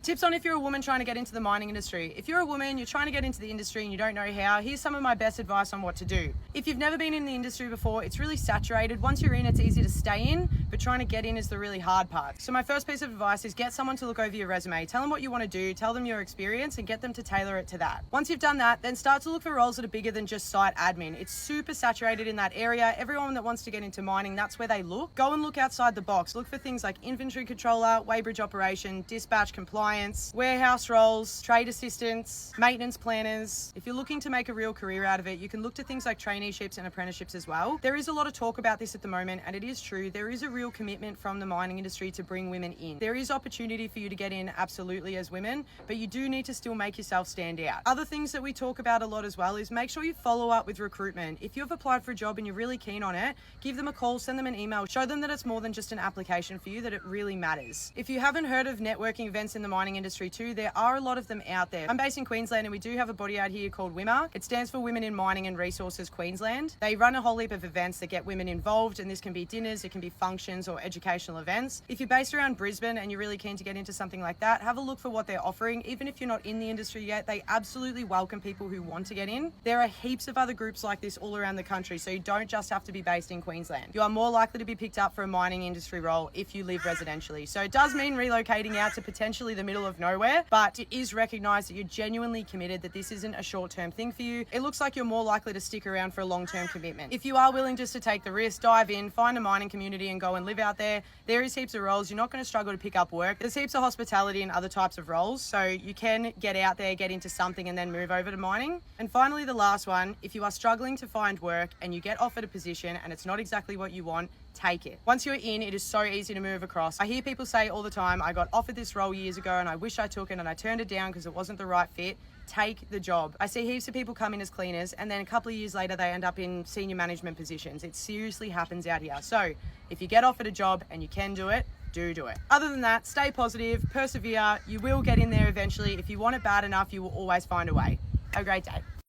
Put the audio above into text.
Tips on if you're a woman trying to get into the mining industry. If you're a woman, you're trying to get into the industry and you don't know how, here's some of my best advice on what to do. If you've never been in the industry before, it's really saturated. Once you're in, it's easy to stay in, but trying to get in is the really hard part. So my first piece of advice is get someone to look over your resume. Tell them what you want to do, tell them your experience, and get them to tailor it to that. Once you've done that, then start to look for roles that are bigger than just site admin. It's super saturated in that area. Everyone that wants to get into mining, that's where they look. Go and look outside the box. Look for things like inventory controller, weighbridge operation, dispatch compliance, warehouse roles, trade assistants, maintenance planners. If you're looking to make a real career out of it, you can look to things like traineeships and apprenticeships as well. There is a lot of talk about this at the moment, and it is true. There is a real commitment from the mining industry to bring women in. There is opportunity for you to get in absolutely as women, but you do need to still make yourself stand out. Other things that we talk about a lot as well is make sure you follow up with recruitment. If you've applied for a job and you're really keen on it, give them a call, send them an email, show them that it's more than just an application for you, that it really matters. If you haven't heard of networking events in the mining industry too, there are a lot of them out there. I'm based in Queensland and we do have a body out here called WIMA. It stands for Women in Mining and Resources Queensland. They run a whole heap of events that get women involved, and this can be dinners, it can be functions or educational events. If you're based around Brisbane and you're really keen to get into something like that, have a look for what they're offering. Even if you're not in the industry yet, they absolutely welcome people who want to get in. There are heaps of other groups like this all around the country, so you don't just have to be based in Queensland. You are more likely to be picked up for a mining industry role if you live residentially. So it does mean relocating out to potentially the middle of nowhere, but it is recognised that you're genuinely committed, that this isn't a short-term thing for you. It looks like you're more likely to stick around for a long-term commitment. If you are willing just to take the risk, dive in, find a mining community and go and live out there, there is heaps of roles. You're not going to struggle to pick up work. There's heaps of hospitality and other types of roles, so you can get out there, get into something and then move over to mining. And finally, the last one, if you are struggling to find work and you get offered a position and it's not exactly what you want, take it. Once you're in, it is so easy to move across. I hear people say all the time, I got offered this role years ago and I wish I took it and I turned it down because it wasn't the right fit. Take the job. I see heaps of people come in as cleaners and then a couple of years later they end up in senior management positions. It seriously happens out here. So if you get offered a job and you can do it, do it. Other than that, stay positive, persevere. You will get in there eventually. If you want it bad enough, you will always find a way. Have a great day.